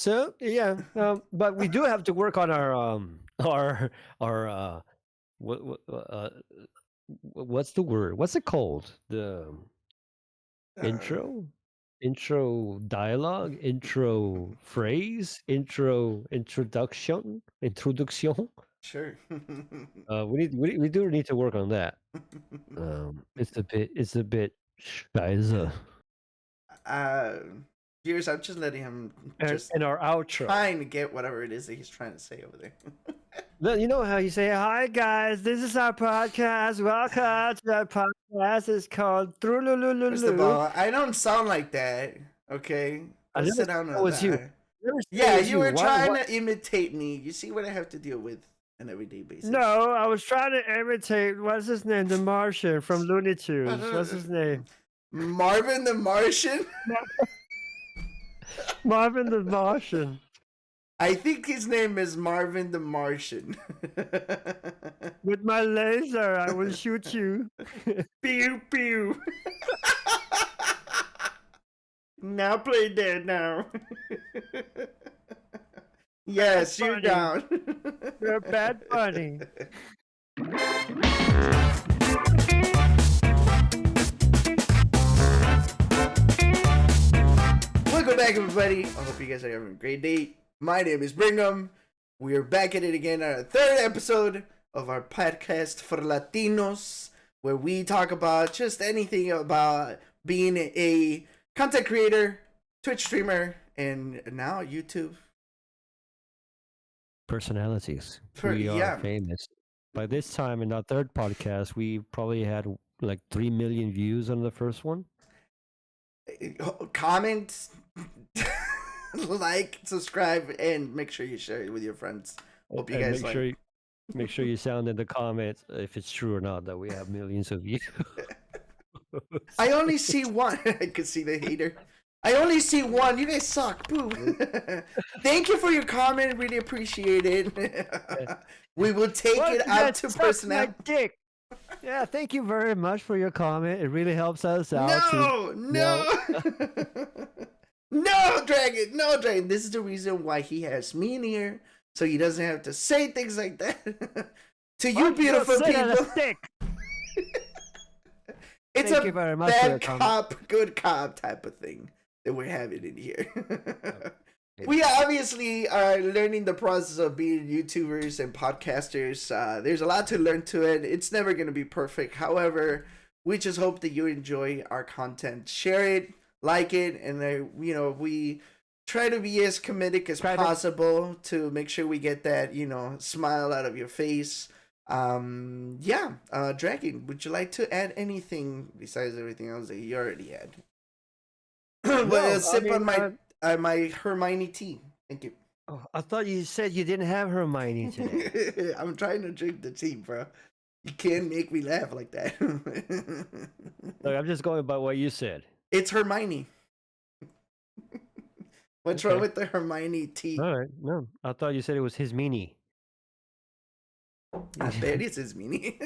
So yeah, but we do have to work on our what's the word? What's it called? The Uh, intro, intro dialogue, intro phrase, introduction. sure. We do need to work on that. It's a bit scheiße. uh, Viewers, I'm just letting him just And our outro. trying to get whatever it is that he's trying to say over there. You know how you say, "Hi guys, this is our podcast. Welcome to our podcast. It's called Trululululu." First of all, I don't sound like that. Okay, I go never sit said down it on was you. that. Never said it Yeah, was you were Why- trying why- to imitate me. You see what I have to deal with on an everyday basis. No, I was trying to imitate what's his name, the Martian from Looney Tunes. What's his name? Marvin the Martian. Marvin the Martian. I think his name is Marvin the Martian. With my laser, I will shoot you. Pew pew. Now play dead now. Yes, you're funny. down. You're a bad bunny. Welcome back, everybody. I hope you guys are having a great day. My name is Bringem. We are back at it again on our third episode of our podcast for Latinos, where we talk about just anything about being a content creator, Twitch streamer, and now YouTube. Personalities. We are Yeah. famous. By this time in our third podcast, we probably had like 3 million views on the first one. Comment, like, subscribe, and make sure you share it with your friends. Hope you And guys like. make sure you sound in the comments if it's true or not that we have millions of views. I only see one. I could see the hater. I only see one. You guys suck. Boo. Thank you for your comment. Really appreciate it. We will take it out to personnel. Dick. Yeah, thank you very much for your comment. It really helps us out. No. No, Dragon. No, Dragon. This is the reason why he has me in here, so he doesn't have to say things like that. To you, beautiful people. It's Thank you very much for your bad comment. cop, good cop type of thing that we're having in here. We obviously are learning the process of being YouTubers and podcasters. There's a lot to learn to it. It's never going to be perfect. However, we just hope that you enjoy our content. Share it, like it, and we try to be as comedic as possible to make sure we get that, smile out of your face. Dragon, would you like to add anything besides everything else that you already had? On my Hermione tea. Thank you. Oh, I thought you said you didn't have Hermione today. I'm trying to drink the tea, bro. You can't make me laugh like that. Look, I'm just going by what you said. It's Hermione. What's wrong with the Hermione tea? All right, no, I thought you said it was his meanie. I bet it's his meanie.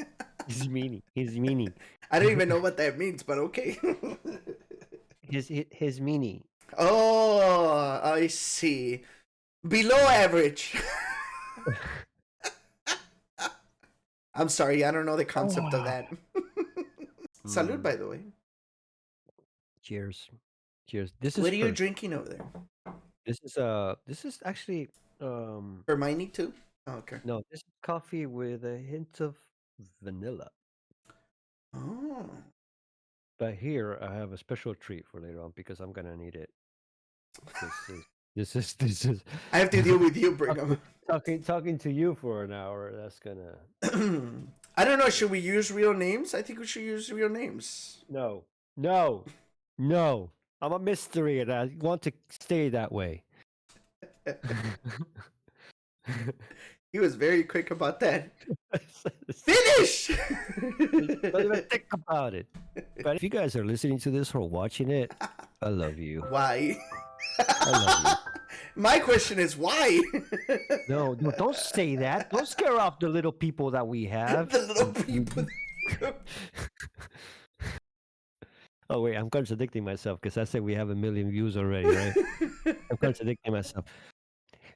His meanie. I don't even know what that means, but okay. his meanie. Oh, I see. Below average. I'm sorry, I don't know the concept of that. Salud, by the way. Cheers. This What are you drinking over there? This is actually Hermione too? Oh, okay. No, this is coffee with a hint of vanilla. Oh. But here I have a special treat for later on because I'm gonna need it. This is. I have to deal with you, Brigham. Talking to you for an hour. That's gonna. I don't know. Should we use real names? I think we should use real names. No. I'm a mystery, and I want to stay that way. He was very quick about that. Finish! Don't even think about it. But if you guys are listening to this or watching it, I love you. Why? I love you. My question is why? No, don't say that. Don't scare off the little people that we have. The little people. Oh wait, I'm contradicting myself because I said we have 1 million views already, right? I'm contradicting myself.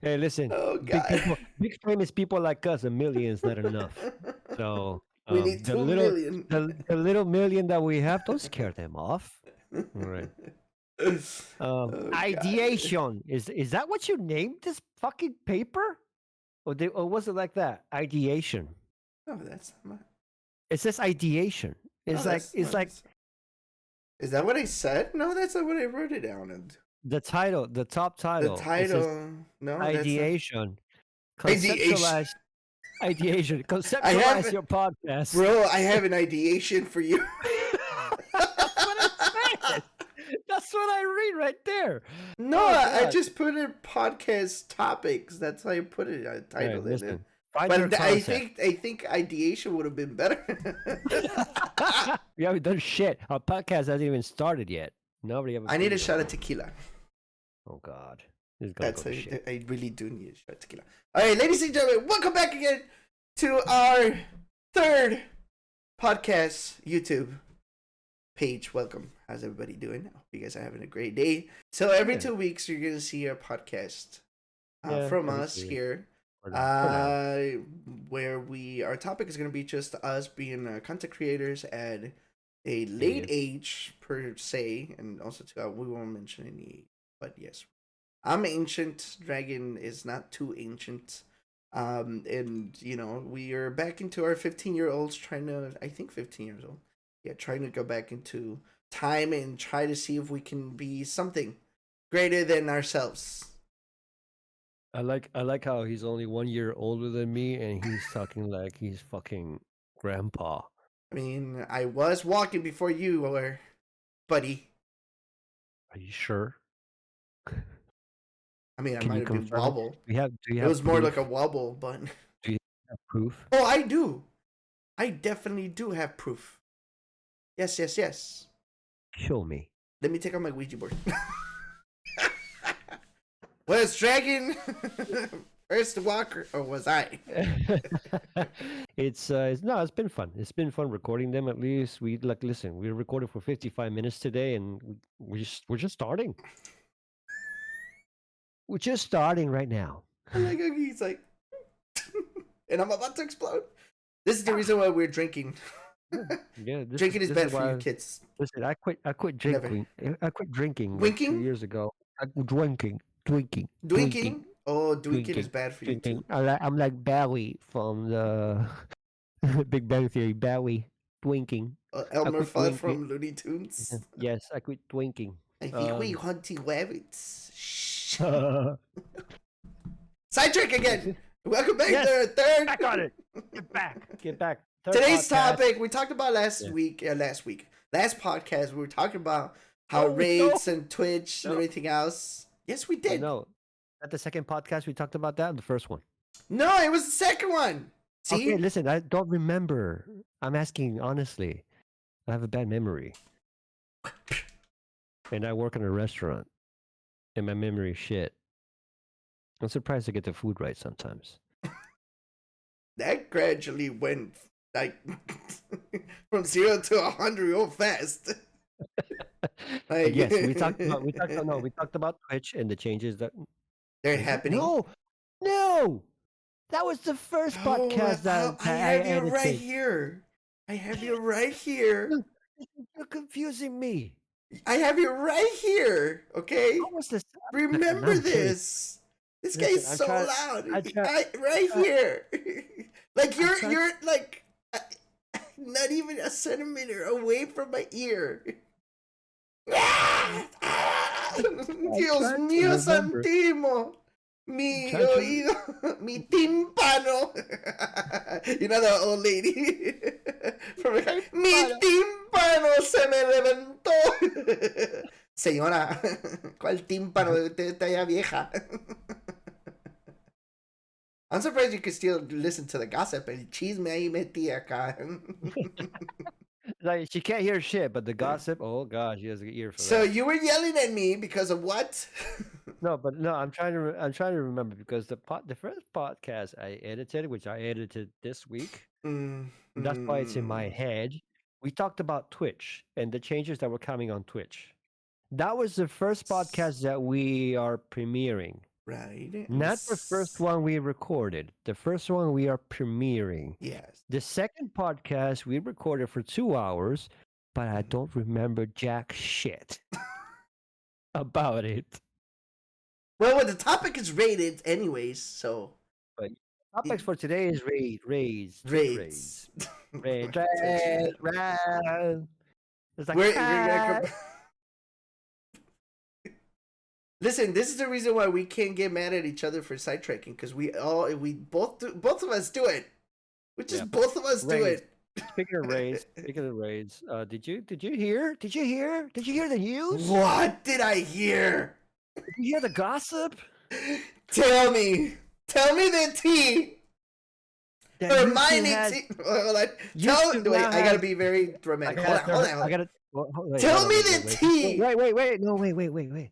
Hey, listen, Oh big God. people, big famous people like us, 1 million is not enough. So We need the 2 million. the little million that we have, don't scare them off. All right. Oh God. Ideation is that what you named this fucking paper, or was it like that? Ideation. No, that's not. It says ideation. No, that's It's not. like Is that what I said? No, that's not what I wrote it down. And the title, the top the title. It says title. No, that's not. ideation. Ideation. Conceptualize ideation. I Conceptualize have, your podcast. bro. I have an ideation for you. That's what I said. That's what I read right there. No, Oh, I God. just put in podcast topics. That's how I put it. I All right, titled it. listen. Find your But I concept. think ideation would have been better. We haven't done shit. Our podcast hasn't even started yet. Nobody ever. I need a put it shot on. of tequila. Oh God, this is gonna That's go to shit. I really do need a shot of tequila. All right, ladies and gentlemen, welcome back again to our third podcast YouTube page. Welcome. How's everybody doing? I hope you guys are having a great day. So every 2 weeks, you're gonna see a podcast from every us 2 weeks. here. For now. Where our topic is going to be just us being content creators at a late age per se, and also we won't mention any age, but yes, I'm ancient. Dragon is not too ancient, and we are back into our 15-year-olds I think 15 years old, trying to go back into time and try to see if we can be something greater than ourselves. I like how he's only 1 year older than me, and he's talking like he's fucking grandpa. I mean, I was walking before you were, buddy. Are you sure? I mean, I Can might you have been confirm? wobble. Do you have It was more proof? like a wobble, but Do you have proof? oh, I do. I definitely do have proof. Yes, yes, yes. Show me. Let me take out my Ouija board. Was Dragon first walker, or was I? It's been fun. It's been fun recording them. At least we listen. We recorded for 55 minutes today, and we're just starting. We're just starting right now. And like he's like, and I'm about to explode. This is the reason why we're drinking. Yeah, drinking is bad for you kids. Listen, I quit drinking. I quit drinking Winking? 2 years ago. Drinking. Oh, drinking is bad for you too. I'm like Barry from the Big Bang Theory. Barry twinking. Elmer Fudd from Looney Tunes. Yes, I quit twinking. I think we hunting rabbits. Shh. Sidetrack again. Welcome back to our third. Back on it. Get back. Third Today's podcast. topic, we talked about last podcast, we were talking about how raids and Twitch and everything else. Yes, we did. No, at the second podcast we talked about that. Or the first one. No, it was the second one. See, okay, listen, I don't remember. I'm asking honestly. I have a bad memory, and I work in a restaurant, and my memory is shit. I'm surprised I get the food right sometimes. That gradually went like from 0 to 100 real fast. Like, yes, we talked about Twitch and the changes that they're happening. No, that was the first podcast that I have you right here. I have you right here. You're confusing me. I have you right here. Okay. What was this? Remember this. This guy's so loud. Right here. Like you're like not even a centimeter away from my ear. Dios mío santimo. Mi oído, mi tímpano. You know the old lady? Mi tímpano se me levantó. Señora, ¿cuál tímpano de usted está ya vieja? I'm surprised you could still listen to the gossip. El chisme ahí metí acá. Like she can't hear shit, but the gossip. Oh God, she has an ear for that. So you were yelling at me because of what? No, I'm trying to remember because the first podcast I edited, which I edited this week. That's why it's in my head. we talked about Twitch and the changes that were coming on Twitch. That was the first podcast that we are premiering. Right. Not the first one we recorded. The first one we are premiering. Yes. The second podcast we recorded for 2 hours, but I don't remember jack shit about it. Well, the topic is rated anyways, so. But topics for today is raids. Raids. Raid. It's like, Listen, this is the reason why we can't get mad at each other for sidetracking, because both of us do it. Both of us do it. Speaking of raids, did you hear the news? What did I hear? Did you hear the gossip? Tell me the tea. Hermione tea. I gotta be very dramatic. Hold on. Tell me the tea. Wait. No, wait.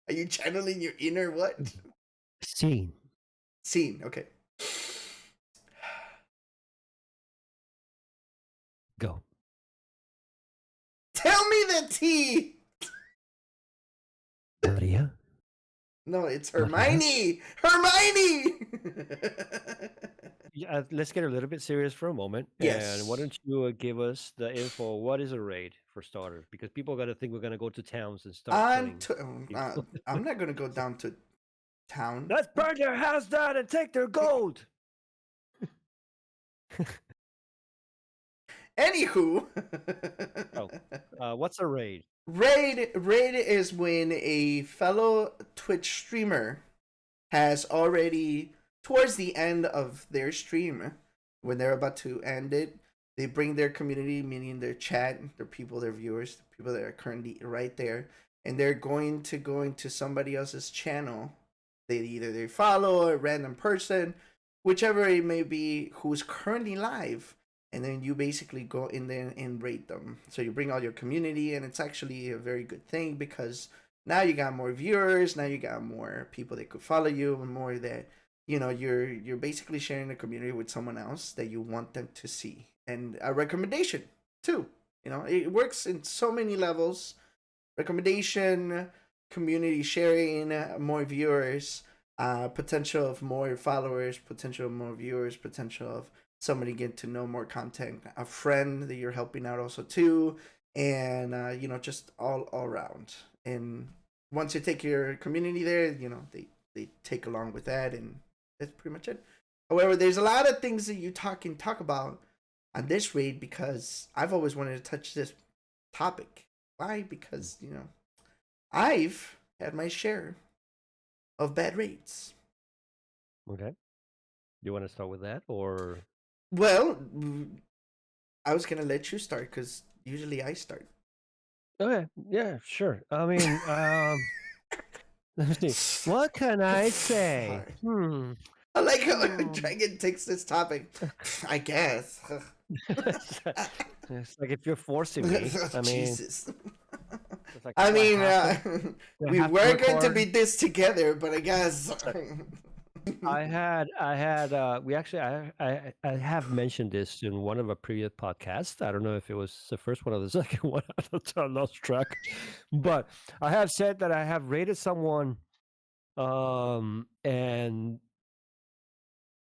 Are you channeling your inner what? Scene. Okay. Go. Tell me the tea. Maria? No, it's Hermione. Hermione. Let's get a little bit serious for a moment. Yes. And why don't you give us the info? What is a raid for starters? Because people got to think we're going to go to towns and start. I'm not going to go down to town. Let's burn their house down and take their gold. Anywho. What's a raid? Raid is when a fellow Twitch streamer has already, towards the end of their stream, when they're about to end it, they bring their community, meaning their chat, their people, their viewers, the people that are currently right there, and they're going to go into somebody else's channel. They follow a random person, whichever it may be, who's currently live. And then you basically go in there and raid them. So you bring all your community, and it's actually a very good thing because now you got more viewers, now you got more people that could follow you, and more that, you know, you're basically sharing the community with someone else that you want them to see. And a recommendation too. You know, it works in so many levels. Recommendation, community sharing, more viewers, potential of more followers, potential of more viewers, potential of somebody get to know more content, a friend that you're helping out also too, and you know, just all around. And once you take your community there, you know, they take along with that, and that's pretty much it. However, there's a lot of things that you talk about on this raid, because I've always wanted to touch this topic. Why? Because, you know, I've had my share of bad raids. Okay. You want to start with that, or? Well, I was gonna let you start because usually I start. Okay, yeah, sure. I mean, let me see. What can I say? I like how Dragon takes this topic. I guess. It's like if you're forcing me. I mean, Jesus. Like, I mean, we were going to be this together, but I guess. I have mentioned this in one of our previous podcasts. I don't know if it was the first one or the second one. I lost track. But I have said that I have rated someone, and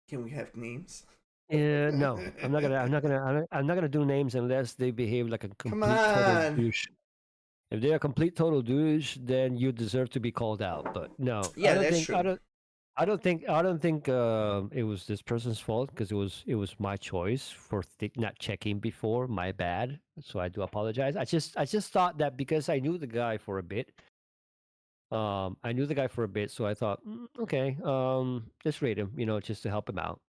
can we have names? No, I'm not gonna do names unless they behave like a complete total douche. If they're a complete total douche, then you deserve to be called out. But no, yeah, that's true. I don't think it was this person's fault, because it was my choice for not checking before. My bad. So I do apologize. I just thought that because I knew the guy for a bit. So I thought, okay, let's rate him, you know, just to help him out.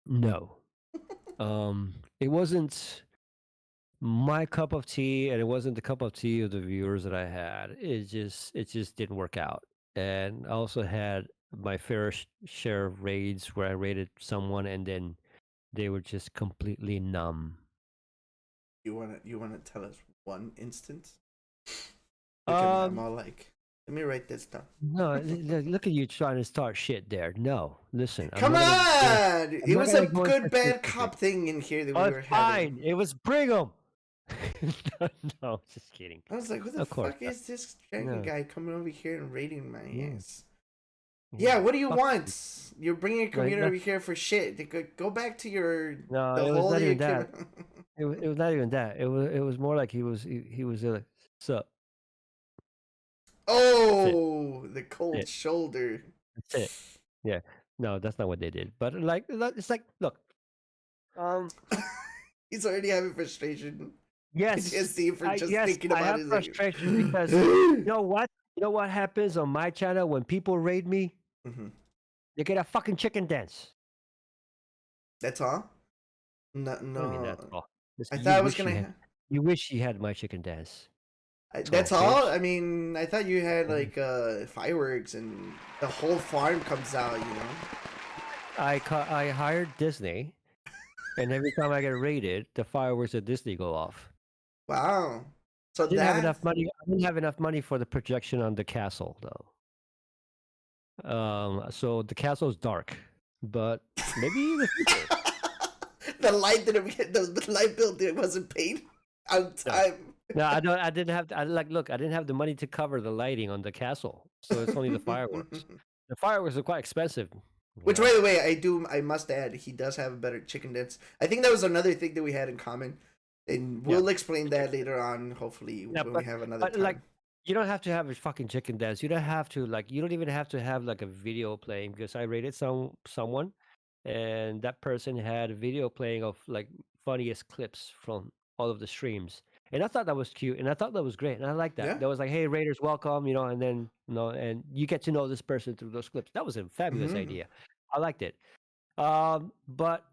No, it wasn't my cup of tea, and it wasn't the cup of tea of the viewers that I had. It just didn't work out. And I also had my fair share of raids where I rated someone and then they were just completely numb. You wanna tell us one instance? I'm all like, Let me write this down. No, look at you trying to start shit there. No, listen, I'm Come not gonna go. on! I'm It not was a gonna go into good bad specifics. cop thing in here that Oh, we it's were having. fine. It was Bringem. No, no, just kidding. I was like, who the Of course fuck not. is this dragon No. guy coming over here and raiding my Yeah. ass? Yeah, what do you Fuck want? you. You're bringing a Like, community over here for shit. Go back to no, the it was hole not that you even came. that. It was not even that. It was more like he was like, sup. That's it. Oh, the That's cold it. shoulder. That's it. Yeah. No, that's not what they did. But like, it's like, look. Um. He's already having frustration. Yes. PTSD for just Yes. thinking I about have it. frustration because you know what? You know what happens on my channel when people raid me? Mhm. They get a fucking chicken dance. That's all? No, What do you mean that's no. all? I Listen, thought I was gonna. you wish you had my chicken dance. That's Oh, all. bitch. I mean, I thought you had Mhm. like fireworks and the whole farm comes out. You know. I hired Disney, and every time I get raided, the fireworks at Disney go off. Wow. So I didn't have that. enough money. I didn't have enough money for the projection on the castle, though. So the castle's dark, but maybe in the future. The light didn't get the light bill wasn't paid on No. time. No, I don't. I didn't have. Look. I didn't have the money to cover the lighting on the castle, so it's only the fireworks. The fireworks are quite expensive. Which, by the way, I must add, he does have a better chicken dance. I think that was another thing that we had in common, and we'll explain that later on. Hopefully, when we have another time. Like, you don't have to have a fucking chicken dance. You don't have to you don't even have to have like a video playing, because I rated someone, and that person had a video playing of like funniest clips from all of the streams. And I thought that was cute, and I thought that was great, and I like that. Yeah. That was like, hey, Raiders, welcome, and then and you get to know this person through those clips. That was a fabulous idea. I liked it. But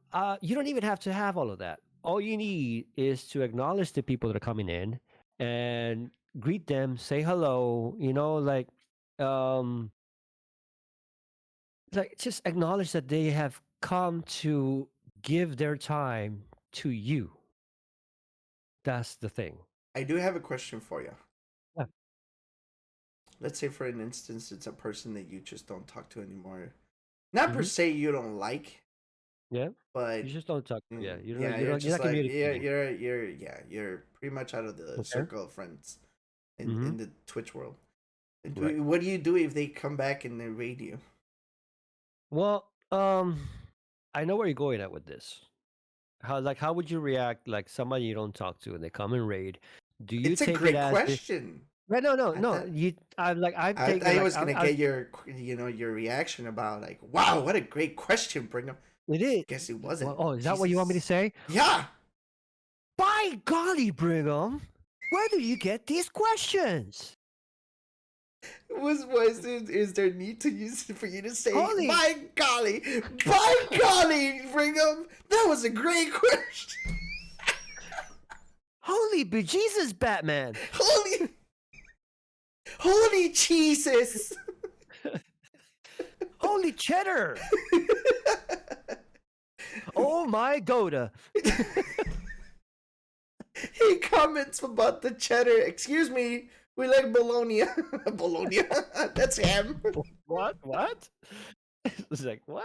you don't even have to have all of that. All you need is to acknowledge the people that are coming in and greet them, say hello, like just acknowledge that they have come to give their time to you. That's the thing. I do have a question for you. Yeah. Let's say, for an instance, it's a person that you just don't talk to anymore. Not per se you don't like. Yeah. But You just don't talk. Yeah. You're you're not just like communicating. you're pretty much out of the circle of friends in the Twitch world. Right. What do you do if they come back and they raid you? Well, I know where you're going at with this. How would you react, like somebody you don't talk to and they come and raid? Do you It's a take great it as question. No. I was gonna get your your reaction about like, wow, what a great question, Bringem. It is. Guess it wasn't. Oh, is that what you want me to say? Yeah. By golly, Brigham, where do you get these questions? Is there need to use for you to say, Holy- by golly, Bringem? That was a great question. Holy bejesus, Batman! Holy Jesus! Holy cheddar! Oh my Goda! He comments about the cheddar. Excuse me, we like bologna. Bologna? That's ham. What? It's like, what?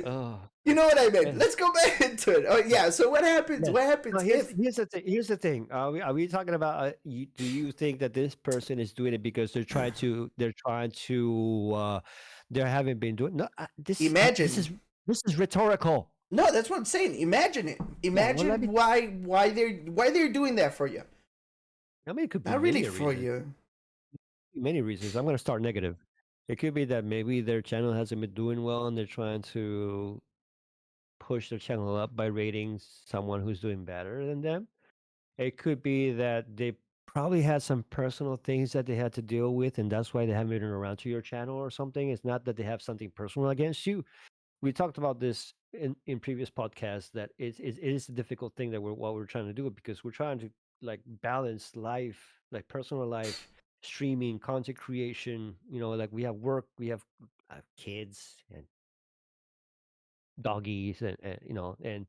Oh. You know what I meant. Let's go back into it. Oh yeah. So what happens? What happens here's the thing. Are we talking about? Do you think that this person is doing it because they haven't been doing? No. Imagine. This is rhetorical. No, that's what I'm saying. Imagine it. Imagine why they're doing that for you. I mean, it could be not really many for reasons. you. Many reasons. I'm going to start negative. It could be that maybe their channel hasn't been doing well and they're trying to push their channel up by rating someone who's doing better than them. It could be that they probably had some personal things that they had to deal with, and that's why they haven't been around to your channel or something. It's not that they have something personal against you. We talked about this in previous podcasts, that it is a difficult thing that what we're trying to do, because we're trying to like balance life, like personal life, streaming, content creation. Like we have work, we have kids and doggies, and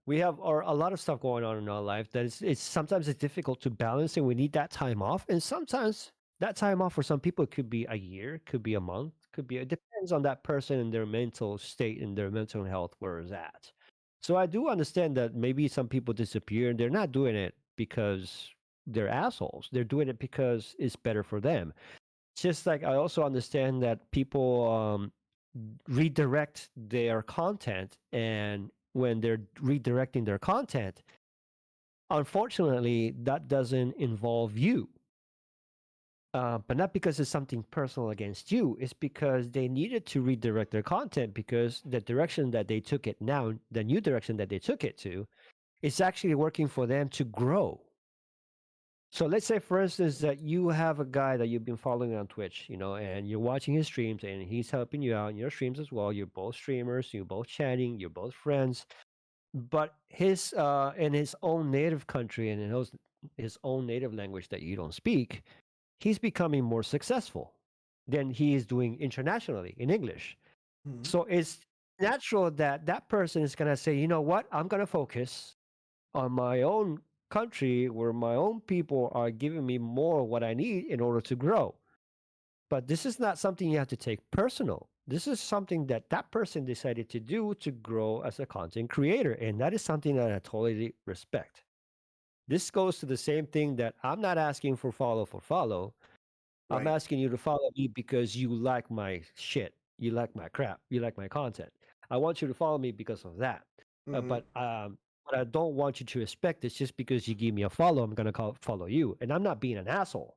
we have a lot of stuff going on in our life that it's sometimes it's difficult to balance, and we need that time off. And sometimes That time off for some people could be a year, could be a month, could be, it depends on that person and their mental state and their mental health where it's at. So I do understand that maybe some people disappear and they're not doing it because they're assholes. They're doing it because it's better for them. Just like I also understand that people redirect their content, and when they're redirecting their content, unfortunately, that doesn't involve you. But not because it's something personal against you. It's because they needed to redirect their content because the direction that they took it now, the new direction that they took it to, is actually working for them to grow. So let's say, for instance, that you have a guy that you've been following on Twitch, and you're watching his streams, and he's helping you out in your streams as well. You're both streamers, you're both chatting, you're both friends. But his in his own native country and in his own native language that you don't speak, he's becoming more successful than he is doing internationally in English. Mhm. So it's natural that that person is going to say, you know what, I'm going to focus on my own country where my own people are giving me more what I need in order to grow. But this is not something you have to take personal. This is something that that person decided to do to grow as a content creator. And that is something that I totally respect. This goes to the same thing that I'm not asking for follow. I'm Right. asking you to follow me because you like my shit. You like my crap. You like my content. I want you to follow me because of that. Mm-hmm. But what I don't want you to expect is just because you give me a follow, I'm gonna follow you. And I'm not being an asshole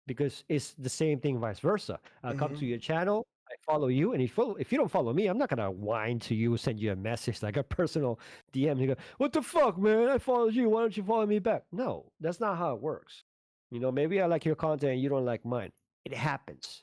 because it's the same thing, vice versa. I come Mm-hmm. to your channel, I follow you, and if you don't follow me, I'm not gonna whine to you, send you a message like a personal DM, and you go, "What the fuck, man? I followed you. Why don't you follow me back?" No, that's not how it works. Maybe I like your content and you don't like mine. It happens.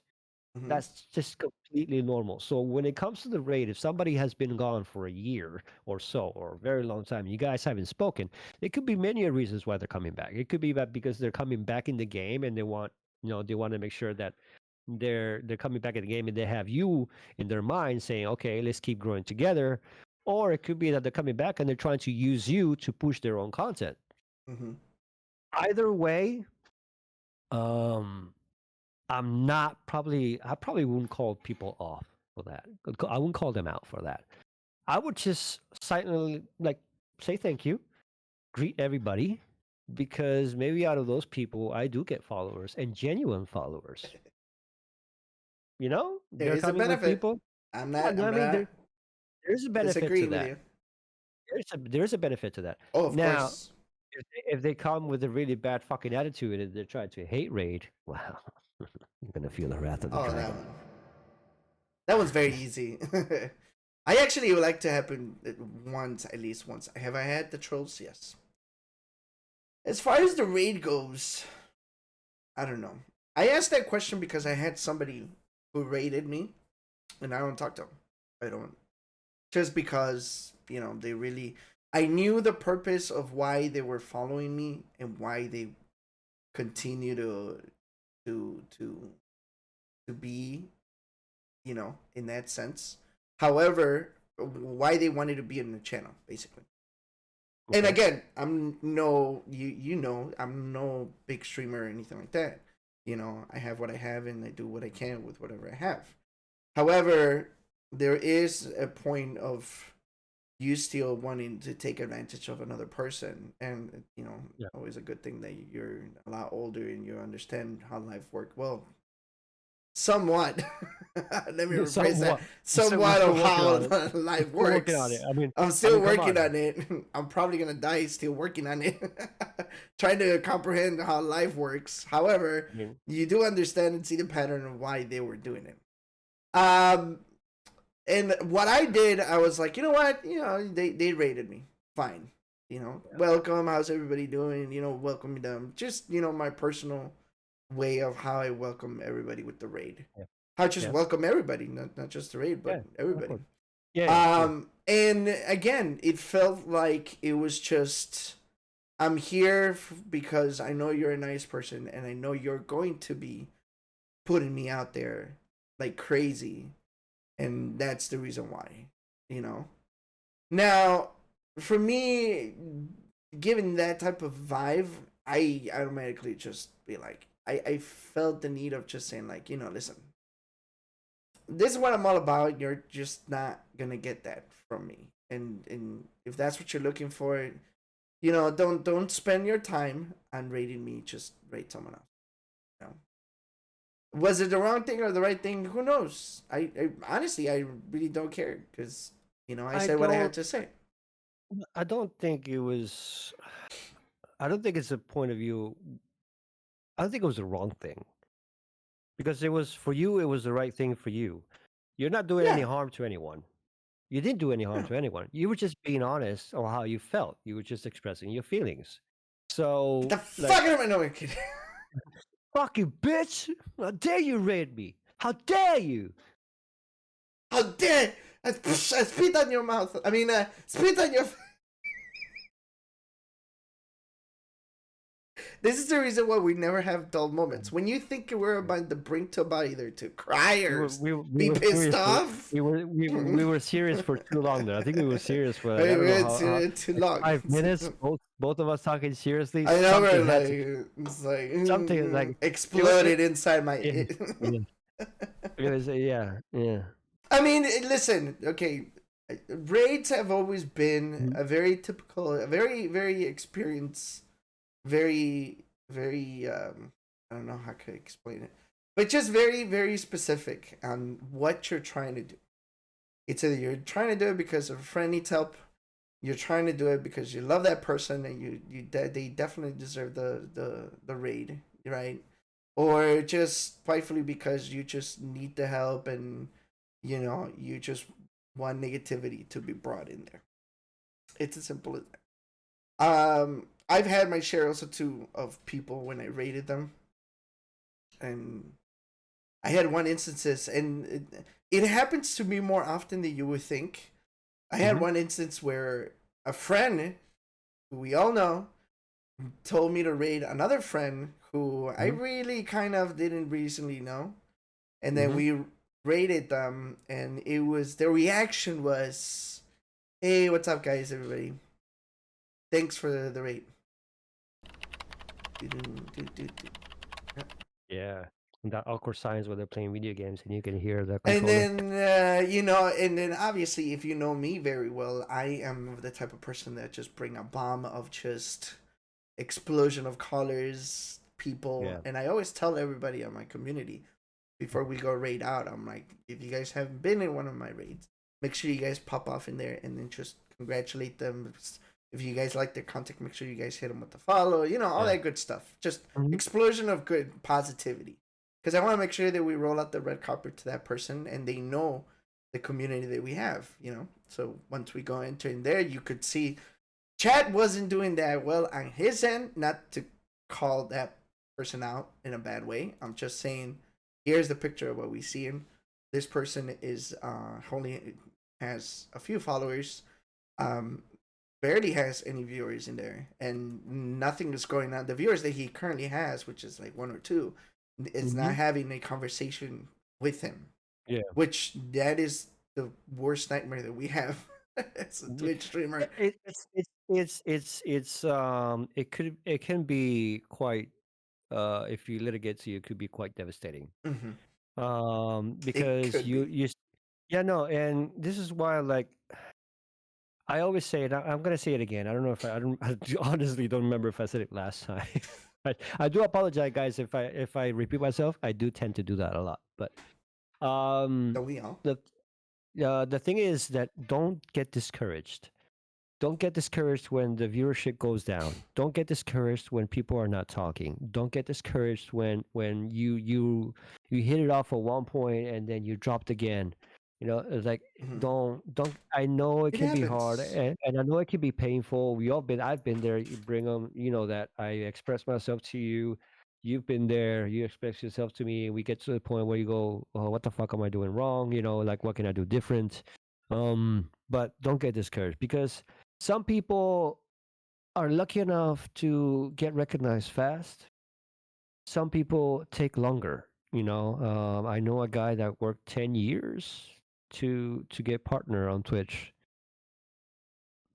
Mm-hmm. That's just completely normal. So when it comes to the raid, if somebody has been gone for a year or so, or a very long time, you guys haven't spoken, it could be many reasons why they're coming back. It could be that because they're coming back in the game and they want to make sure that they're coming back in the game and they have you in their mind saying, okay, let's keep growing together. Or it could be that they're coming back and they're trying to use you to push their own content. Mm-hmm. Either way, um, I probably wouldn't call people off for that. I wouldn't call them out for that. I would just silently like say thank you, greet everybody, because maybe out of those people I do get followers and genuine followers. There They're is a coming with benefit. people. I'm Yeah, not. no, I'm I mean not there's a benefit to disagreeing with that. you. There's a benefit to that. Oh, of Now, course. if they come with a really bad fucking attitude and they're trying to hate raid, wow, you're gonna feel the wrath of the Oh, that dragon. one. That one's very easy. I actually would like to happen once, at least once. Have I had the trolls? Yes. As far as the raid goes, I don't know. I asked that question because I had somebody who raided me, and I don't talk to them. I don't. Just because, they really. I knew the purpose of why they were following me and why they continue to to to be, in that sense. However, why they wanted to be in the channel, basically. And Okay. again, I'm no I'm no big streamer or anything like that. I have what I have and I do what I can with whatever I have. However, there is a point of you still wanting to take advantage of another person, and Yeah. always a good thing that you're a lot older and you understand how life works. Well, somewhat. Let me rephrase that. Somewhat. We're Somewhat still of working how on it. life Still working on it. works. I mean, I'm still come working on. on it. I'm probably gonna die still working on it, trying to comprehend how life works. However, I mean, you do understand and see the pattern of why they were doing it. Um, and what I did, I was like, you know what, they rated me, fine. yeah, Welcome. How's everybody doing? Welcoming them. Just my personal way of how I welcome everybody with the raid. yeah, How I just yeah, welcome everybody, not just the raid, but yeah. Of everybody. course. Yeah, yeah, true. And again, it felt like it was just I'm here because I know you're a nice person and I know you're going to be putting me out there like crazy, and that's the reason why. You know. Now, for me, given that type of vibe, I automatically just be like, I felt the need of just saying like, listen, this is what I'm all about. You're just not gonna get that from me. And if that's what you're looking for, don't spend your time on rating me. Just rate someone else. You know? Was it the wrong thing or the right thing? Who knows? I honestly, I really don't care because I I said what I had don't. to say. I don't think it was. I don't think it's a point of view. I don't think it was the wrong thing because it was for you. It was the right thing for you. You're not doing any Yeah, harm to anyone. You didn't do any harm yeah. to anyone. You were just being honest on how you felt. You were just expressing your feelings. What So, the like, fuck am I knowing, kid? fuck you, bitch! How dare you rate me? How dare you? How dare I spit on your mouth? I mean, spit on your. This is the reason why we never have dull moments. When you think we're about to bring to about either to cry We or were we, were- we be were pissed serious for off, we were serious for too long there. I think we were serious for like, I we don't know went how too like long. 5 minutes. Both of us talking seriously. I know we're Something had to like, it's like something like exploded inside my. yeah, yeah. It was yeah yeah. I mean, listen, okay. Raids have always been Mhm. a very typical, a very, very experienced, very, very, I don't know how to explain it, but just very, very specific on what you're trying to do. It's either you're trying to do it because a friend needs help, you're trying to do it because you love that person and they definitely deserve the raid, right? Or just rightfully because you just need the help and you just want negativity to be brought in there. It's as simple as that. I've had my share also too of people when I rated them, and I had one instances, and it happens to me more often than you would think. I had Mhm. one instance where a friend who we all know told me to raid another friend who I Mhm. really kind of didn't recently know, and then Mhm. we rated them, and it was their reaction was, "Hey, what's up, guys? Everybody, thanks for the rate." Yeah. And that awkward silence when they're playing video games and you can hear the And controller. then and then obviously, if you know me very well, I am the type of person that just bring a bomb of just explosion of colors, people, Yeah. and I always tell everybody on my community before we go raid out, I'm like, if you guys haven't been in one of my raids, make sure you guys pop off in there and then just congratulate them. If you guys like their content, make sure you guys hit them with the follow, all Yeah. that good stuff. Just Mhm. explosion of good positivity. Because I want to make sure that we roll out the red carpet to that person and they know the community that we have. So once we go enter in there, you could see Chad wasn't doing that well on his end, not to call that person out in a bad way. I'm just saying, here's the picture of what we see him. This person is only has a few followers, um, barely has any viewers in there, and nothing is going on. The viewers that he currently has, which is like one or two, is not Mhm. having a conversation with him, Yeah. which that is the worst nightmare that we have as a Yeah. Twitch streamer. It can be quite if you let it get to you, it could be quite devastating. Hmm. It Because could be. yeah, no, and this is why like I always say it. I'm gonna say it again. I don't know if I don't. Honestly don't remember if I said it last time. I do apologize, guys, if I repeat myself. I do tend to do that a lot. But um, Don't we all? the the thing is that don't get discouraged. Don't get discouraged when the viewership goes down. Don't get discouraged when people are not talking. Don't get discouraged when you hit it off at one point and then you dropped again. It's like Hmm. don't. I know it It can be hard, happens. and I know it can be painful. We all been. I've been there. You bring them. You know that I express myself to you. You've been there. You express yourself to me. We get to the point where you go, oh, "What the fuck am I doing wrong?" Like what can I do different? But don't get discouraged because some people are lucky enough to get recognized fast. Some people take longer. I know a guy that worked 10 years to get partner on Twitch.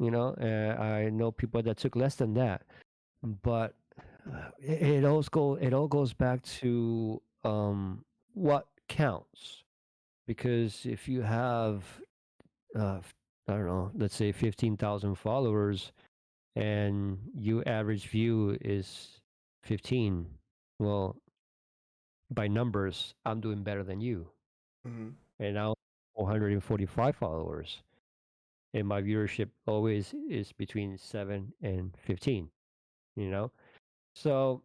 I know people that took less than that, but it all goes back to what counts. Because if you have I don't know, let's say 15,000 followers, and your average view is 15, well, by numbers, I'm doing better than you. Mm-hmm. And now 445 followers, and my viewership always is between 7 and 15, you know? So,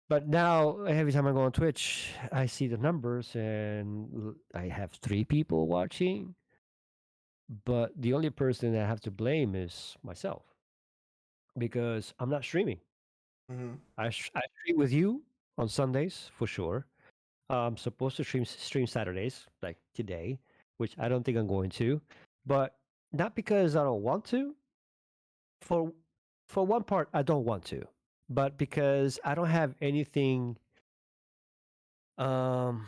but now every time I go on Twitch, I see the numbers and I have 3 people watching, but the only person that I have to blame is myself because I'm not streaming. Mm-hmm. I stream with you on Sundays for sure. I'm supposed to stream Saturdays like today, which I don't think I'm going to, but not because I don't want to. For for one part, I don't want to, but because I don't have anything. Um,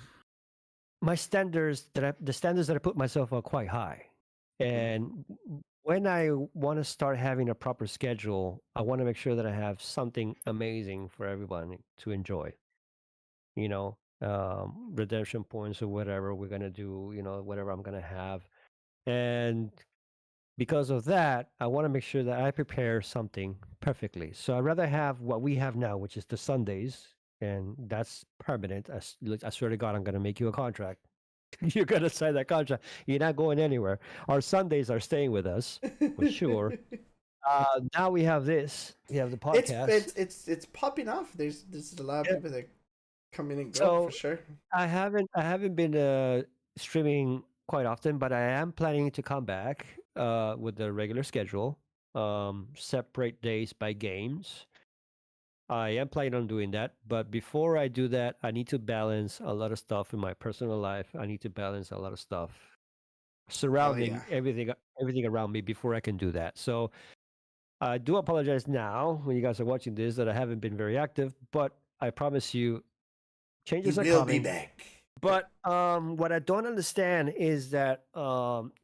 my standards the standards that I put myself are quite high, and when I want to start having a proper schedule, I want to make sure that I have something amazing for everyone to enjoy. Redemption points or whatever we're gonna do. Whatever I'm gonna have, and because of that, I want to make sure that I prepare something perfectly. So I'd rather have what we have now, which is the Sundays, and that's permanent. I swear to God, I'm going to make you a contract. You're going to sign that contract. You're not going anywhere. Our Sundays are staying with us for sure. Now we have this. We have the podcast. It's popping off. There's a lot of Yeah. people that come in and go So for sure. I haven't been streaming quite often, but I am planning to come back with the regular schedule. Separate days by games. I am planning on doing that, but before I do that, I need to balance a lot of stuff in my personal life. I need to balance a lot of stuff Oh yeah. surrounding everything around me before I can do that. So I do apologize now when you guys are watching this that I haven't been very active, but I promise you You changes are will be coming. back. But what I don't understand is that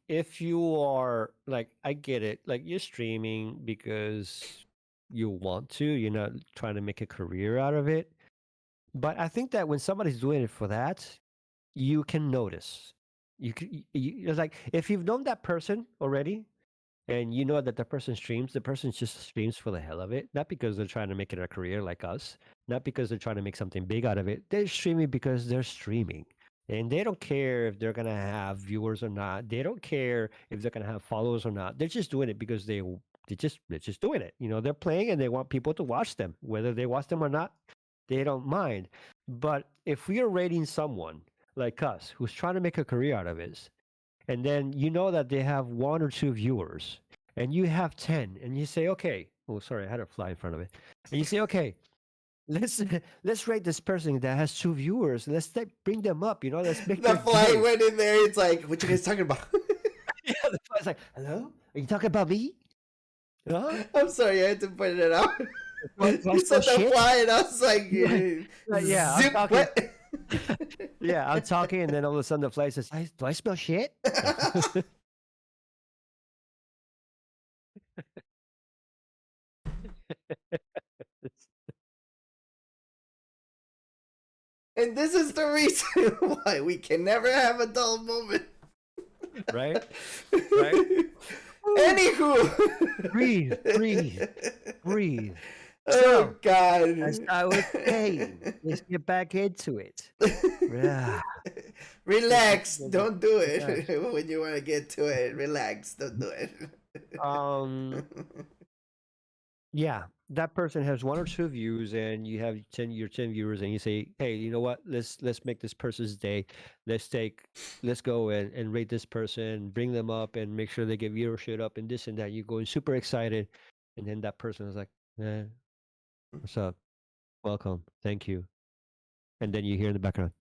if you are like, I get it, like you're streaming because you want to, you're not trying to make a career out of it. But I think that when somebody's doing it for that, you can notice. It's like if you've known that person already, and you know that the person streams, the person just streams for the hell of it, not because they're trying to make it a career like us, not because they're trying to make something big out of it. They're streaming because they're streaming. And they don't care if they're gonna have viewers or not. They don't care if they're gonna have followers or not. They're just doing it because they're just doing it. They're playing and they want people to watch them. Whether they watch them or not, they don't mind. But if we are rating someone like us who's trying to make a career out of it, and then you know that they have 1 or 2 viewers and you have 10, and you say, okay, oh sorry, I had a fly in front of it, and you say, okay, let's let's rate this person that has 2 viewers, bring them up, let's make The their fly day. went in there. It's like, what you guys talking about? Yeah, the fly's like, hello, are you talking about me? Huh? I'm sorry, I had to point it out. Do I You smell said the shit? fly, and I was like, Yeah, I'm zip. talking. What? Yeah, I'm talking, and then all of a sudden the fly says, do I smell shit? And this is the reason why we can never have a dull moment. Right? Right? Anywho. Breathe. Oh, So, God. as I was saying, let's get back into it. Yeah. Relax. Don't do it. Relax. When you want to get to it, relax. Don't do it. Yeah, that person has 1 or 2 views, and you have your 10 viewers, and you say, "Hey, you know what? Let's make this person's day. Let's go and rate this person, bring them up, and make sure they get viewership up, and this and that." You're going super excited, and then that person is like, "Eh, what's up? Welcome, thank you," and then you hear in the background.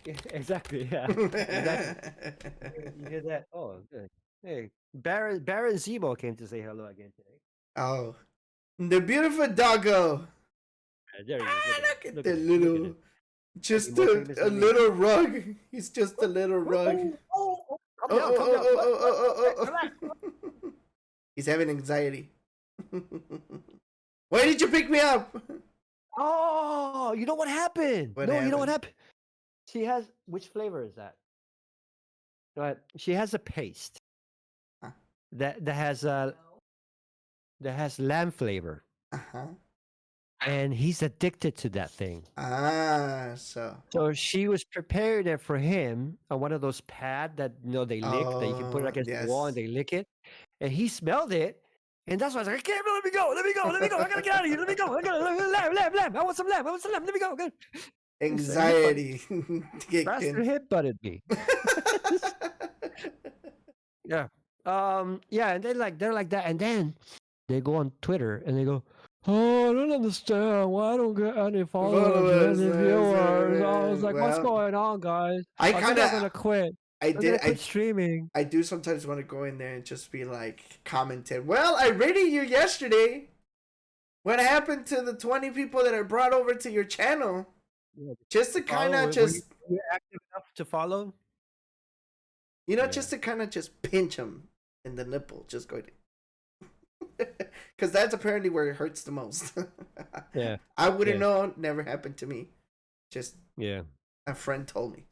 Yeah, exactly. Yeah. Exactly. You hear that? Oh, good. Hey, Baron Zemo came to say hello again today. Oh, the beautiful doggo. There he is. Look at Look the at him. little, just More famous a than me. little rug. He's just a little rug. Come down, come down. Oh. He's having anxiety. Why did you pick me up? Oh, you know what happened? What No, you know what happened? happened? She has which flavor is that? Right. She has a paste Huh? that has lamb flavor, Uh-huh. and he's addicted to that thing. So. So she was preparing it for him on one of those pad that they lick that you can put it Oh, against the wall and yes. they lick it, and he smelled it, and that's why I was like, I can't let me go, let me go, let me go, I gotta get out of here, let me go, I gotta lamb, I want some lamb, let me go. He's a hit butt. Anxiety kicked Master in. hit butted me. Yeah. Yeah, and they're like that, and then they go on Twitter and they go, "Oh, I don't understand why I don't get any followers or Followers. any viewers." I was like, "What's Well, going on, guys? I I think kind I'm of, gonna quit. I I'm gonna did, quit streaming." I do sometimes want to go in there and just be like, commenting. Well, I rated you yesterday. What happened to the 20 people that I brought over to your channel? Yeah, Just to kind follow. of Were just, you active enough to follow? Yeah. just to kind of just pinch them in the nipple. Just go because that's apparently where it hurts the most. Yeah. I wouldn't Yeah. know. Never happened to me. Just Yeah. a friend told me.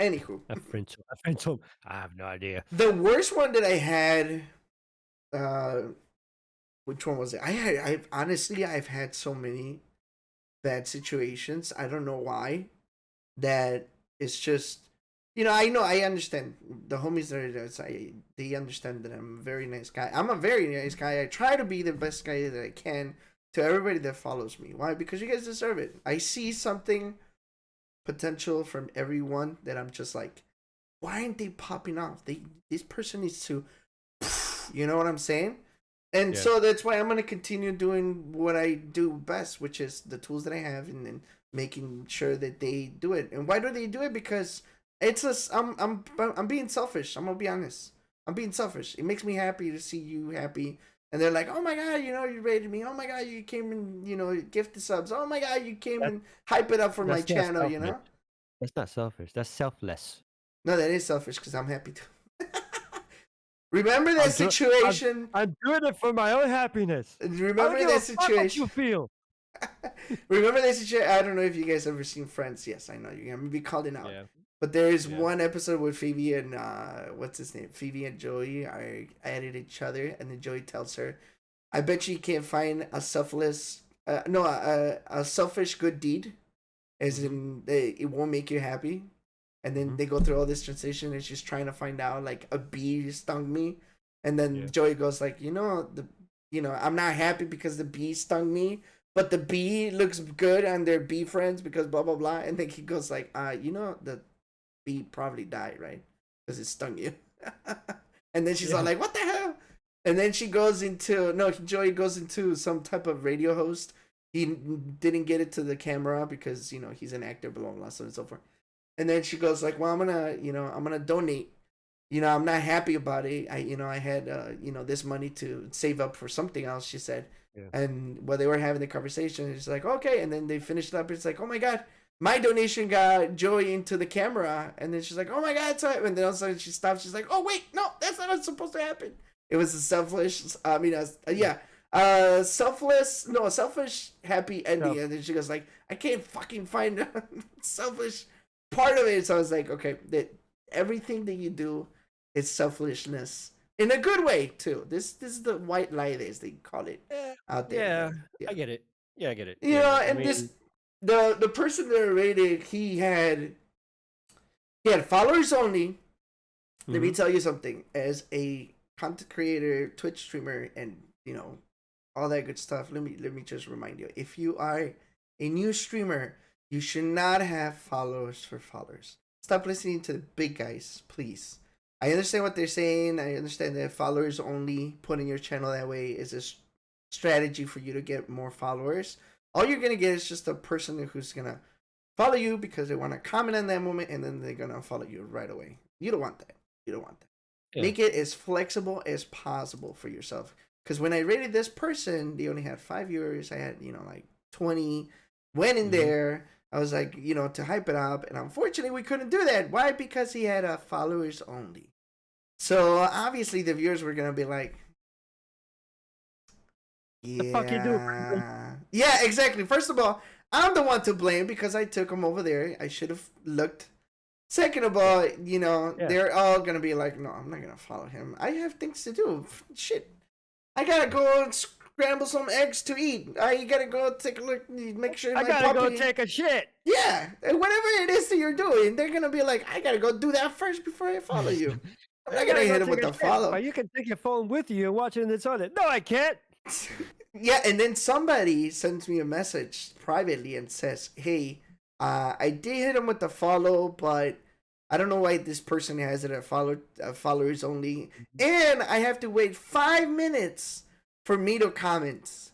Anywho, A friend told me. I have no idea. the worst one that I had, uh, which one was it? I've honestly, I've had so many bad situations. I don't know why. That it's just, I understand the homies that are there. They understand that I'm a very nice guy. I'm a very nice guy. I try to be the best guy that I can to everybody that follows me. Why? Because you guys deserve it. I see something potential from everyone that I'm just like, why aren't they popping off? This person needs to, you know what I'm saying? And Yeah. so that's why I'm gonna continue doing what I do best, which is the tools that I have, and then making sure that they do it. And why do they do it? Because I'm being selfish. I'm gonna be honest. I'm being selfish. It makes me happy to see you happy. And they're like, oh my god, you rated me. Oh my god, you came and gift the subs. Oh my god, you came That, and hype it up for my that's not channel. selfish. That's not selfish. That's selfless. No, that is selfish because I'm happy to. Remember that situation? I'm doing it for my own happiness. Remember that situation? Fuck what you feel. Remember that situation? I don't know if you guys ever seen Friends. Yes, I know you're gonna be called it out. Yeah. But there is one episode with Phoebe and what's his name? Phoebe and Joey are at each other, and then Joey tells her, "I bet you can't find a selfless, a selfish good deed, as in it won't make you happy." And then they go through all this transition, and she's trying to find out like a bee stung me, and then Joey goes like, I'm not happy because the bee stung me, but the bee looks good and they're bee friends because blah blah blah. And then he goes like, the bee probably died, right? Because it stung you. And then she's all like, what the hell? And then she goes into Joey goes into some type of radio host. He didn't get it to the camera because he's an actor, blah blah blah, so on and so forth. And then she goes like, well, I'm gonna donate. I'm not happy about it. I had this money to save up for something else, she said. Yeah. And while they were having the conversation, it's like, okay. And then they finished up. It's like, oh my god, my donation got Joey into the camera. And then she's like, oh my god, so. And then all of a sudden she stops. She's like, oh wait, no, that's not what's supposed to happen. It was a selfless. Selfish happy ending. And then she goes like, I can't fucking find a selfish part of it. So I was like, okay, that everything that you do is selfishness in a good way too. This is the white lie, as they call it out there. Yeah, I get it. Yeah, I get it. This the person that I rated, he had followers only. Let me tell you something. As a content creator, Twitch streamer, and all that good stuff. Let me just remind you: if you are a new streamer, you should not have followers for followers. Stop listening to the big guys, please. I understand what they're saying. I understand that followers only putting your channel that way is a strategy for you to get more followers. All you're going to get is just a person who's going to follow you because they want to comment on that moment, and then they're going to follow you right away. You don't want that. Yeah. Make it as flexible as possible for yourself. Because when I rated this person, they only had 5 viewers. I had, like 20. Went in there. I was like, to hype it up. And unfortunately, we couldn't do that. Why? Because he had followers only. So obviously, the viewers were going to be like, The fuck you do, Bringem? Yeah, exactly. First of all, I'm the one to blame because I took him over there. I should have looked. Second of Yeah. all, Yeah. they're all gonna be like, no, I'm not gonna follow him. I have things to do. Shit. I gotta go and scramble some eggs to eat. I gotta go take a look, make sure I my gotta puppy. go take a shit. Yeah, and whatever it is that you're doing, they're gonna be like, I gotta go do that first before I follow you. I'm I not gonna gotta go hit him take with a the shit. follow. But you can take your phone with you and watch it in its on it. No, I can't. Yeah, and then somebody sends me a message privately and says, "Hey, I did hit him with the follow, but I don't know why this person has it at followers only, and I have to wait 5 minutes for me to comment.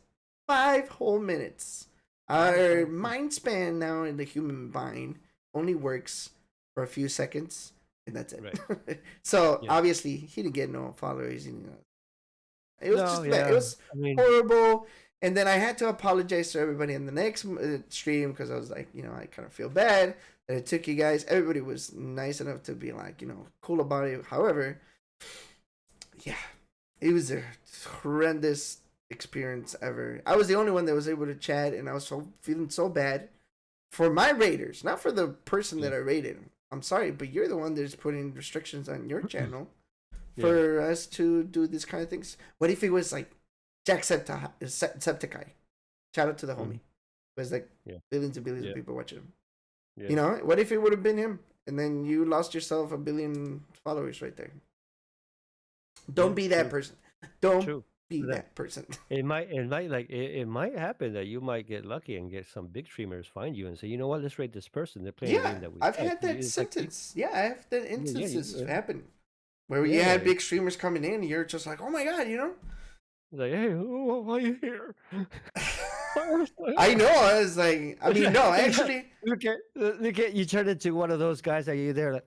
5 whole minutes. Our mind span now in the human mind only works for a few seconds, and that's it. Right. So Yeah. obviously he didn't get no followers. It was just bad. It was I mean, horrible. And then I had to apologize to everybody in the next stream because I was like, I kind of feel bad that it took you guys. Everybody was nice enough to be like, cool about it. However, yeah, it was a horrendous experience ever. I was the only one that was able to chat, and I was feeling so bad for my raiders, not for the person that I raided. I'm sorry, but you're the one that's putting restrictions on your channel for us to do these kind of things. What if it was like Jacksepticeye? Shout out to the homie. There's like billions and billions of people watching him. Yeah. What if it would have been him? And then you lost yourself 1 billion followers right there. Don't be that person. Don't be that person. It might happen that you might get lucky and get some big streamers find you and say, you know what, let's rate this person. They're playing a game that we I've had that sentence. I have that instances happen. Where you had big streamers coming in, you're just like, oh my god, Like, hey, why are you here? I know. I was like, I mean, no, actually. Look at you turn into one of those guys. Are you there? Like,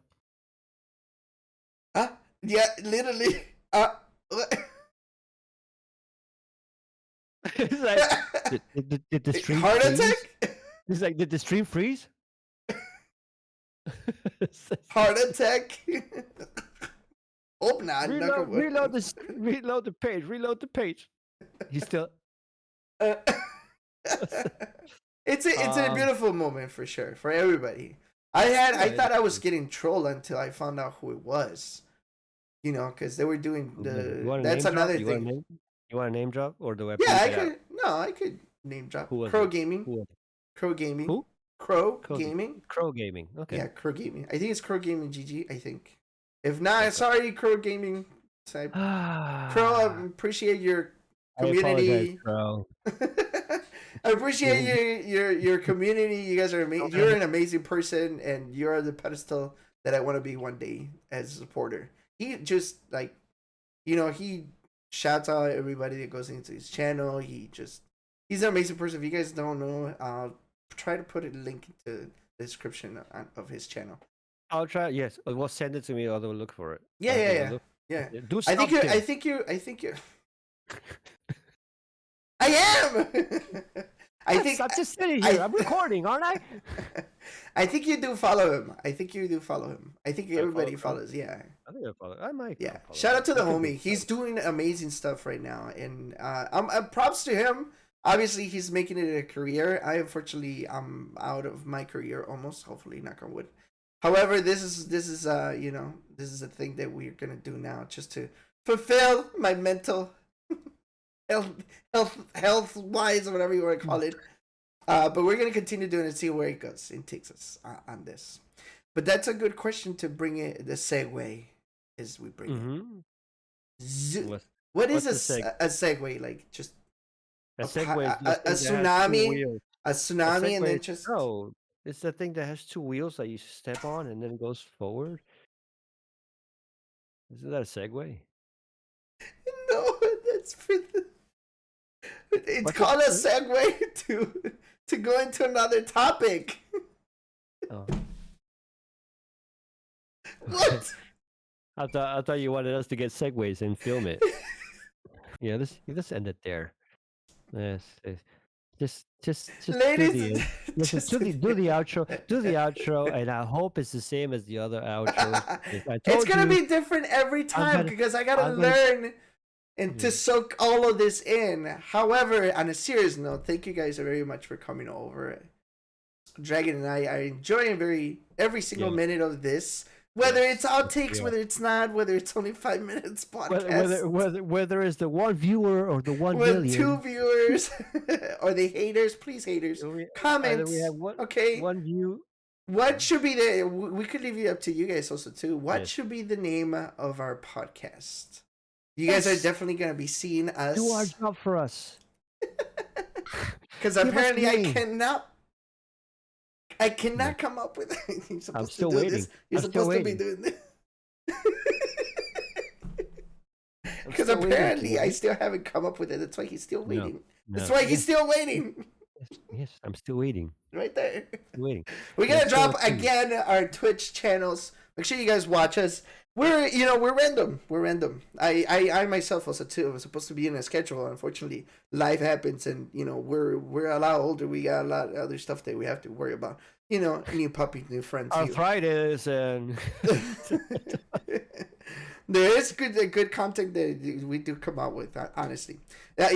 yeah, literally. It's like, did the stream heart freeze? attack? It's like, did the stream freeze? Heart attack? Hope not. Reload the page. He's still. It's a beautiful moment for sure for everybody. I thought I was getting trolled until I found out who it was. Because they were doing that's another thing. You want a name drop or do I? Yeah, I could. No, I could name drop. Crow Gaming. Crow Gaming. Who? Crow Gaming. Crow Gaming. Okay. Yeah, Crow Gaming. I think it's Crow Gaming GG. I think. If not, sorry, Crow Gaming. Crow, I appreciate your community. I apologize, Crow. I appreciate your community. You guys are amazing. You're an amazing person, and you're the pedestal that I want to be one day as a supporter. He just he shouts out everybody that goes into his channel. He's an amazing person. If you guys don't know, I'll try to put a link into the description of his channel. I'll try. Yes, well, send it to me. I'll look for it. Yeah. Do I think you're. I am. I think I'm just sitting here. I'm recording, aren't I? I think you do follow him. I think everybody follows. Yeah. I think I follow. I might. Yeah. Shout out to the homie. He's doing amazing stuff right now, and I'm props to him. Obviously, he's making it a career. Unfortunately, I'm out of my career almost. Hopefully, knock on wood. However, this is a thing that we're gonna do now, just to fulfill my mental health wise, or whatever you want to call it. But we're gonna continue doing it, see where it goes and takes us on this. But that's a good question to bring it. The segue is we bring it. What is a segue? Like just a segue, a tsunami, and then just it's the thing that has two wheels that you step on and then goes forward. Isn't that a segue? No, that's for the. It's called a segue to go into another topic. Oh. What? I thought you wanted us to get segues and film it. Yeah, let's end it there. Yes. Just Ladies, do the outro, and I hope it's the same as the other outros. It's gonna be different every time because I gotta learn and to soak all of this in. However, on a serious note, thank you guys very much for coming over. Dragon and I are enjoying every single minute of this. Whether it's outtakes, whether it's not, whether it's only 5 minutes podcast. Whether it's the one viewer or the 1 million. 2 viewers or the haters, please haters, comments. We have one view. What should be we could leave it up to you guys also too. What should be the name of our podcast? You guys are definitely going to be seeing us. Do our job for us. Because apparently I cannot come up with anything. I'm still waiting. You're supposed to be doing this. Because apparently I still haven't come up with it. That's why he's still waiting. No. That's why he's still waiting. Yes, I'm still waiting. Right there. Waiting. We're gonna drop again our Twitch channels. Make sure you guys watch us. We're random. We're random. I myself also too was supposed to be in a schedule. Unfortunately, life happens, and we're a lot older. We got a lot of other stuff that we have to worry about. New puppy, new friends. Arthritis and. There is good content that we do come out with, honestly.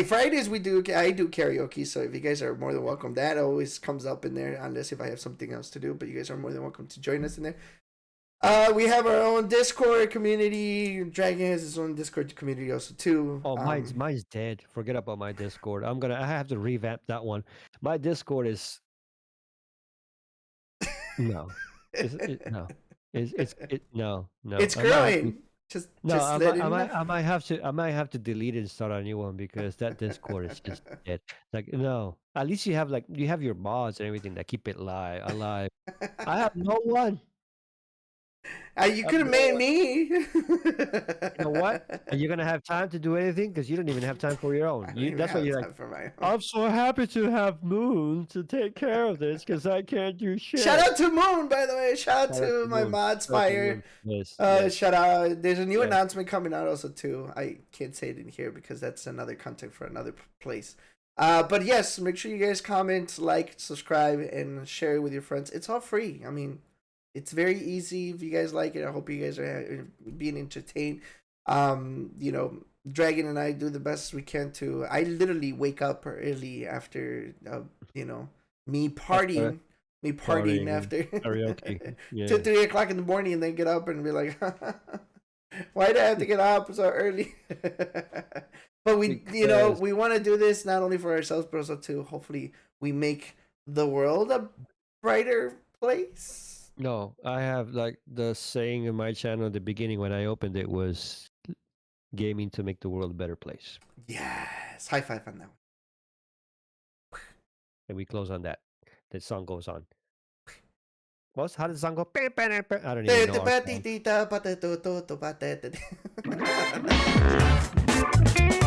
Fridays I do karaoke, so if you guys are more than welcome, that always comes up in there, unless if I have something else to do, but you guys are more than welcome to join us in there. We have our own Discord community. Dragon has his own Discord community also too. Oh, mine's dead. Forget about my Discord. I have to revamp that one. My Discord is no. No. No. It's growing. I might have to delete it and start a new one because that Discord is just dead. No, at least you have your mods and everything that keep it alive. I have no one. You could have made me. You know what? Are you gonna have time to do anything? Because you don't even have time for your own. That's why you're like. I'm so happy to have Moon to take care of this because I can't do shit. Shout out to Moon, by the way. Shout out to my mods fire. Yes. Shout out. There's a new announcement coming out also too. I can't say it in here because that's another content for another place. But yes, make sure you guys comment, like, subscribe, and share it with your friends. It's all free. I mean. It's very easy if you guys like it. I hope you guys are being entertained. Dragon and I do the best we can to. I literally wake up early after, me partying after karaoke. 2-3 o'clock in the morning, and then get up and be like, why do I have to get up so early? But we want to do this not only for ourselves, but also to hopefully we make the world a brighter place. No, I have the saying in my channel at the beginning when I opened it was gaming to make the world a better place. Yes. High five on that one. And we close on that. The song goes on. How does the song go? I don't even know.